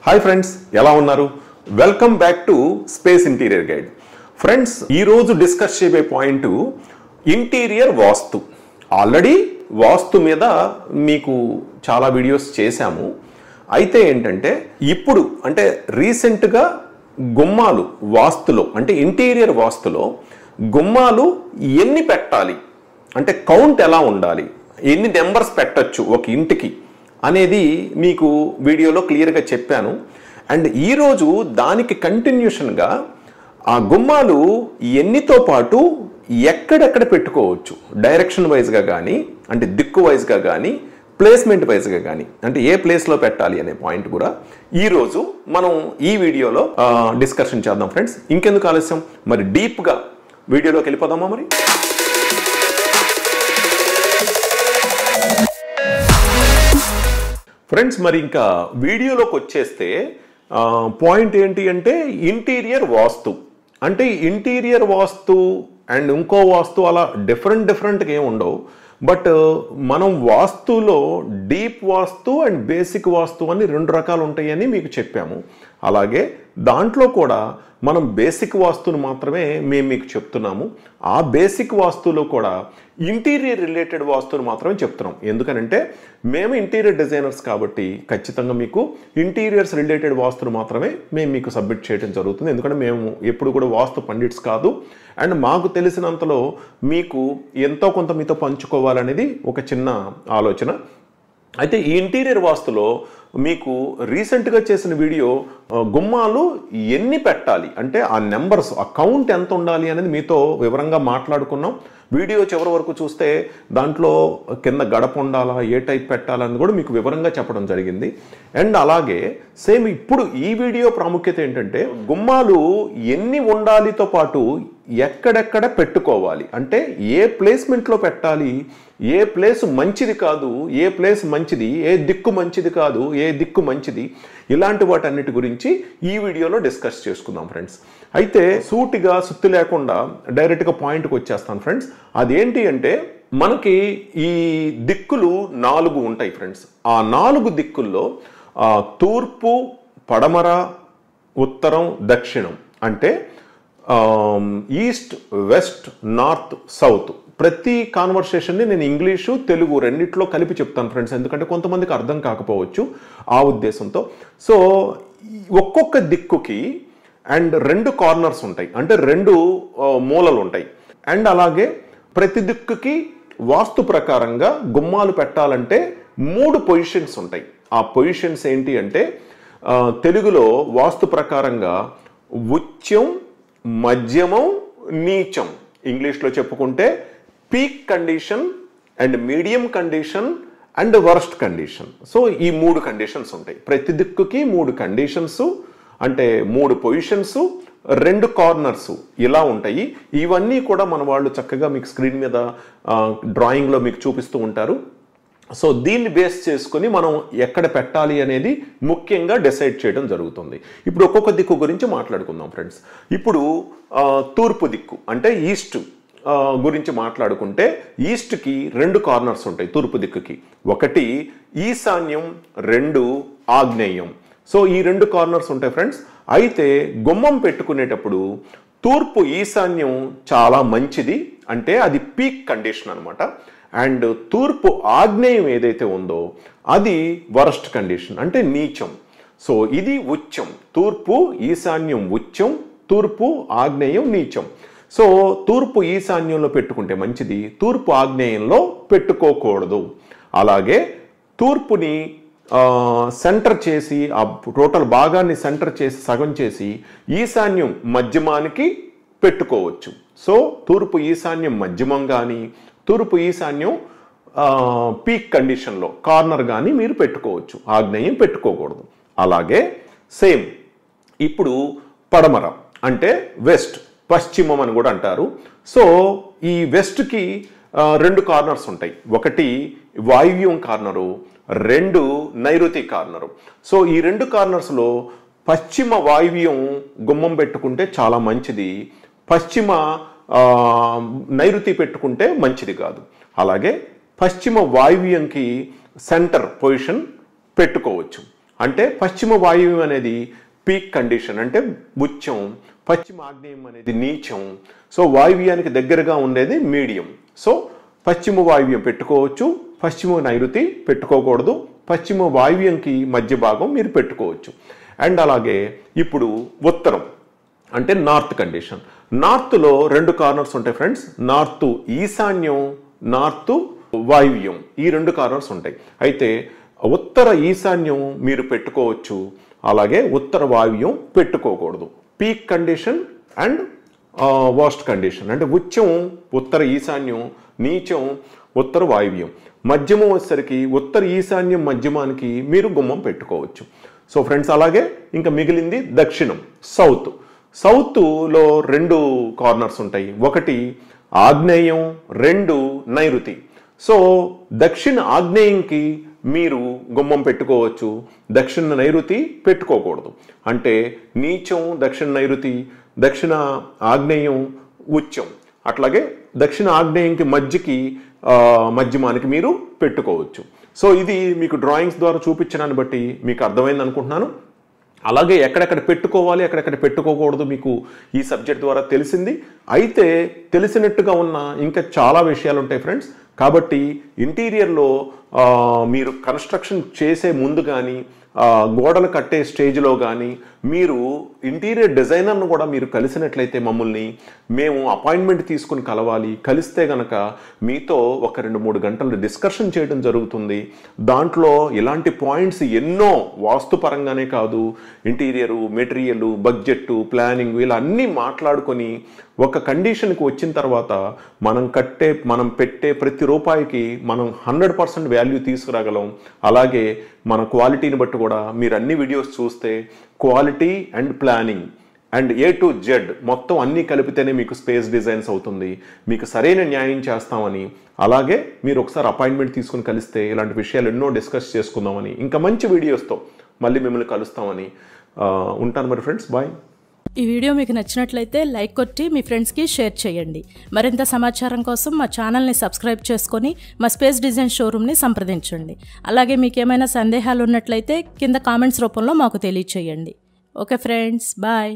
Hi friends, ఎలా ఉన్నారు? Welcome back to space interior guide. Friends, ఈరోజు డిస్కస్ చేయబోయే పాయింట్ ఇంటీరియర్ వాస్తు. ఆల్రెడీ వాస్తు మీద మీకు చాలా వీడియోస్ చేశాము. అయితే ఏంటంటే ఇప్పుడు అంటే రీసెంట్గా గుమ్మాలు వాస్తులో అంటే ఇంటీరియర్ వాస్తులో గుమ్మాలు ఎన్ని పెట్టాలి అంటే కౌంట్ ఎలా ఉండాలి, ఎన్ని నెంబర్స్ పెట్టచ్చు ఒక ఇంటికి అనేది మీకు వీడియోలో క్లియర్గా చెప్పాను. అండ్ ఈరోజు దానికి కంటిన్యూషన్గా ఆ గుమ్మాలు ఎన్నితో పాటు ఎక్కడెక్కడ పెట్టుకోవచ్చు, డైరెక్షన్ వైజ్గా కానీ అంటే దిక్కు వైజ్గా కానీ ప్లేస్మెంట్ వైజ్గా కానీ అంటే ఏ ప్లేస్లో పెట్టాలి అనే పాయింట్ కూడా ఈరోజు మనం ఈ వీడియోలో డిస్కషన్ చేద్దాం ఫ్రెండ్స్. ఇంకెందుకు ఆలస్యం, మరి డీప్గా వీడియోలోకి వెళ్ళిపోదామా? మరి ఫ్రెండ్స్, మరి ఇంకా వీడియోలోకి వచ్చేస్తే పాయింట్ ఏంటి అంటే ఇంటీరియర్ వాస్తు. అంటే ఇంటీరియర్ వాస్తు అండ్ ఇంకో వాస్తు అలా డిఫరెంట్గా ఏమి ఉండవు. బట్ మనం వాస్తులో డీప్ వాస్తు అండ్ బేసిక్ వాస్తు అని రెండు రకాలు ఉంటాయని మీకు చెప్పాము. అలాగే దాంట్లో కూడా మనం బేసిక్ వాస్తుని మాత్రమే మేము మీకు చెప్తున్నాము. ఆ బేసిక్ వాస్తులో కూడా ఇంటీరియర్ రిలేటెడ్ వాస్తుని మాత్రమే చెప్తున్నాం. ఎందుకనంటే మేము ఇంటీరియర్ డిజైనర్స్ కాబట్టి ఖచ్చితంగా మీకు ఇంటీరియర్స్ రిలేటెడ్ వాస్తుని మాత్రమే మేము మీకు సబ్మిట్ చేయడం జరుగుతుంది. ఎందుకంటే మేము ఎప్పుడు కూడా వాస్తు పండిట్స్ కాదు. అండ్ మాకు తెలిసినంతలో మీకు ఎంతో కొంత మీతో పంచుకోవాలనేది ఒక చిన్న ఆలోచన. అయితే ఈ ఇంటీరియర్ వాస్తులో మీకు రీసెంట్గా చేసిన వీడియో గుమ్మాలు ఎన్ని పెట్టాలి అంటే ఆ నెంబర్స్, ఆ కౌంట్ ఎంత ఉండాలి అనేది మీతో వివరంగా మాట్లాడుకున్నాం. వీడియో చివరి వరకు చూస్తే దాంట్లో కింద గడప ఉండాలా, ఏ టైప్ పెట్టాలని కూడా మీకు వివరంగా చెప్పడం జరిగింది. అండ్ అలాగే సేమ్ ఇప్పుడు ఈ వీడియో ప్రాముఖ్యత ఏంటంటే గుమ్మాలు ఎన్ని ఉండాలితో పాటు ఎక్కడెక్కడ పెట్టుకోవాలి అంటే ఏ ప్లేస్మెంట్లో పెట్టాలి, ఏ ప్లేస్ మంచిది కాదు, ఏ ప్లేస్ మంచిది, ఏ దిక్కు మంచిది కాదు, ఏ దిక్కు మంచిది, ఇలాంటి వాటన్నిటి గురించి ఈ వీడియోలో డిస్కస్ చేసుకుందాం ఫ్రెండ్స్. అయితే సూటిగా సుత్తి లేకుండా డైరెక్ట్గా పాయింట్కి వచ్చేస్తాను ఫ్రెండ్స్. అదేంటి అంటే మనకి ఈ దిక్కులు 4 ఉంటాయి ఫ్రెండ్స్. ఆ 4 దిక్కుల్లో తూర్పు, పడమర, ఉత్తరం, దక్షిణం అంటే ఈస్ట్, వెస్ట్, నార్త్, సౌత్. ప్రతి కాన్వర్సేషన్ని నేను ఇంగ్లీషు తెలుగు రెండిట్లో కలిపి చెప్తాను ఫ్రెండ్స్, ఎందుకంటే కొంతమందికి అర్థం కాకపోవచ్చు ఆ ఉద్దేశంతో. సో ఒక్కొక్క దిక్కుకి అండ్ 2 కార్నర్స్ ఉంటాయి అంటే 2 మూలలు ఉంటాయి. అండ్ అలాగే ప్రతి దిక్కుకి వాస్తు ప్రకారంగా గుమ్మాలు పెట్టాలంటే 3 పొజిషన్స్ ఉంటాయి. ఆ పొజిషన్స్ ఏంటి అంటే తెలుగులో వాస్తు ప్రకారంగా ఉచ్యం, మధ్యమం, నీచం. ఇంగ్లీష్లో చెప్పుకుంటే peak condition and medium condition and worst condition. So ఈ 3 కండిషన్స్ ఉంటాయి. ప్రతి దిక్కుకి 3 కండిషన్స్ అంటే 3 పొజిషన్స్, 2 కార్నర్స్ ఇలా ఉంటాయి. ఇవన్నీ కూడా మన వాళ్ళు చక్కగా మీకు స్క్రీన్ మీద డ్రాయింగ్లో మీకు చూపిస్తూ ఉంటారు. సో దీన్ని బేస్ చేసుకుని మనం ఎక్కడ పెట్టాలి అనేది ముఖ్యంగా డిసైడ్ చేయడం జరుగుతుంది. ఇప్పుడు ఒక్కొక్క దిక్కు గురించి మాట్లాడుకుందాం ఫ్రెండ్స్. ఇప్పుడు తూర్పు దిక్కు అంటే ఈస్ట్ గురించి మాట్లాడుకుంటే ఈస్ట్కి 2 కార్నర్స్ ఉంటాయి. తూర్పు దిక్కుకి ఒకటి ఈశాన్యం, 2 ఆగ్నేయం. సో ఈ 2 కార్నర్స్ ఉంటాయి ఫ్రెండ్స్. అయితే గుమ్మం పెట్టుకునేటప్పుడు తూర్పు ఈశాన్యం చాలా మంచిది అంటే అది పీక్ కండిషన్ అనమాట. అండ్ తూర్పు ఆగ్నేయం ఏదైతే ఉందో అది వరస్ట్ కండిషన్ అంటే నీచం. సో ఇది ఉచ్చం. తూర్పు ఈశాన్యం ఉచ్చం, తూర్పు ఆగ్నేయం నీచం. సో తూర్పు ఈశాన్యంలో పెట్టుకుంటే మంచిది, తూర్పు ఆగ్నేయంలో పెట్టుకోకూడదు. అలాగే తూర్పుని సెంటర్ చేసి ఆ టోటల్ భాగాన్ని సెంటర్ చేసి సగం చేసి ఈశాన్యం మధ్యమానికి పెట్టుకోవచ్చు. సో తూర్పు ఈశాన్యం మధ్యమం కానీ తూర్పు ఈశాన్యం పీక్ కండిషన్లో కార్నర్ కానీ మీరు పెట్టుకోవచ్చు, ఆగ్నేయం పెట్టుకోకూడదు. అలాగే సేమ్ ఇప్పుడు పడమర అంటే వెస్ట్, పశ్చిమం అని కూడా అంటారు. సో ఈ వెస్ట్కి 2 కార్నర్స్ ఉంటాయి. ఒకటి వాయువ్యం కార్నరు, 2 నైరుతి కార్నరు. సో ఈ 2 కార్నర్స్లో పశ్చిమ వాయువ్యం గుమ్మం పెట్టుకుంటే చాలా మంచిది, పశ్చిమ నైరుతి పెట్టుకుంటే మంచిది కాదు. అలాగే పశ్చిమ వాయువ్యంకి సెంటర్ పొజిషన్ పెట్టుకోవచ్చు. అంటే పశ్చిమ వాయువ్యం అనేది పీక్ కండిషన్ అంటే ఉచ్చం, పశ్చిమ ఆగ్నేయం అనేది నీచం. సో వాయువ్యానికి దగ్గరగా ఉండేది మీడియం. సో పశ్చిమ వాయువ్యం పెట్టుకోవచ్చు, పశ్చిమ నైరుతి పెట్టుకోకూడదు, పశ్చిమ వాయువ్యంకి మధ్య భాగం మీరు పెట్టుకోవచ్చు. అండ్ అలాగే ఇప్పుడు ఉత్తరం అంటే నార్త్ కండిషన్. నార్త్లో 2 కార్నర్స్ ఉంటాయి ఫ్రెండ్స్. నార్త్ ఈశాన్యం, నార్త్ వాయువ్యం, ఈ 2 కార్నర్స్ ఉంటాయి. అయితే ఉత్తర ఈశాన్యం మీరు పెట్టుకోవచ్చు, అలాగే ఉత్తర వాయువ్యం పెట్టుకోకూడదు. Peak condition and worst condition అంటే ఉచ్చం ఉత్తర ఈశాన్యం, నీచం ఉత్తర వాయువ్యం. మధ్యమం వచ్చేసరికి ఉత్తర ఈశాన్యం మధ్యమానికి మీరు గుమ్మం పెట్టుకోవచ్చు. సో ఫ్రెండ్స్ అలాగే ఇంకా మిగిలింది దక్షిణం, సౌత్. సౌత్లో 2 కార్నర్స్ ఉంటాయి, ఒకటి ఆగ్నేయం, 2 నైరుతి. సో దక్షిణ ఆగ్నేయంకి మీరు గుమ్మం పెట్టుకోవచ్చు, దక్షిణ నైరుతి పెట్టుకోకూడదు. అంటే నీచం దక్షిణ నైరుతి, దక్షిణ ఆగ్నేయం ఉచ్చం, అట్లాగే దక్షిణ ఆగ్నేయంకి మధ్యమానికి మీరు పెట్టుకోవచ్చు. సో ఇది మీకు డ్రాయింగ్స్ ద్వారా చూపించడాన్ని బట్టి మీకు అర్థమైంది అనుకుంటున్నాను. అలాగే ఎక్కడెక్కడ పెట్టుకోవాలి, ఎక్కడెక్కడ పెట్టుకోకూడదు మీకు ఈ సబ్జెక్ట్ ద్వారా తెలిసింది. అయితే తెలిసినట్టుగా ఉన్న ఇంకా చాలా విషయాలు ఉంటాయి ఫ్రెండ్స్. కాబట్టి ఇంటీరియర్లో మీరు కన్స్ట్రక్షన్ చేసే ముందు కానీ, గోడలు కట్టే స్టేజ్లో కానీ మీరు ఇంటీరియర్ డిజైనర్ను కూడా మీరు కలిసినట్లయితే మమ్మల్ని, మేము అపాయింట్మెంట్ తీసుకుని కలవాలి. కలిస్తే గనక మీతో ఒక 2-3 గంటలు డిస్కషన్ చేయడం జరుగుతుంది. దాంట్లో ఇలాంటి పాయింట్స్ ఎన్నో వాస్తుపరంగానే కాదు, ఇంటీరియరు, మెటీరియల్, బడ్జెట్, ప్లానింగ్ ఇలా అన్నీ మాట్లాడుకొని ఒక కండిషన్కి వచ్చిన తర్వాత మనం పెట్టే ప్రతి రూపాయికి మనం 100% వాల్యూ తీసుకురాగలం. అలాగే మన క్వాలిటీని బట్టి కూడా మీరు అన్ని వీడియోస్ చూస్తే quality and planning and A to Z మొత్తం అన్నీ కలిపితేనే మీకు స్పేస్ డిజైన్స్ అవుతుంది. మీకు సరైన న్యాయం చేస్తామని, అలాగే మీరు ఒకసారి అపాయింట్మెంట్ తీసుకుని కలిస్తే ఇలాంటి విషయాలు ఎన్నో డిస్కస్ చేసుకుందామని, ఇంకా మంచి వీడియోస్తో మళ్ళీ మిమ్మల్ని కలుస్తామని ఉంటాను మరి ఫ్రెండ్స్. బాయ్. ఈ వీడియో మీకు నచ్చినట్లయితే లైక్ కొట్టి మీ ఫ్రెండ్స్కి షేర్ చేయండి. మరింత సమాచారం కోసం మా ఛానల్ని సబ్స్క్రైబ్ చేసుకొని మా స్పేస్ డిజైన్ షోరూమ్ని సంప్రదించండి. అలాగే మీకు ఏమైనా సందేహాలు ఉన్నట్లయితే కింద కామెంట్స్ రూపంలో మాకు తెలియచేయండి. Okay friends, bye.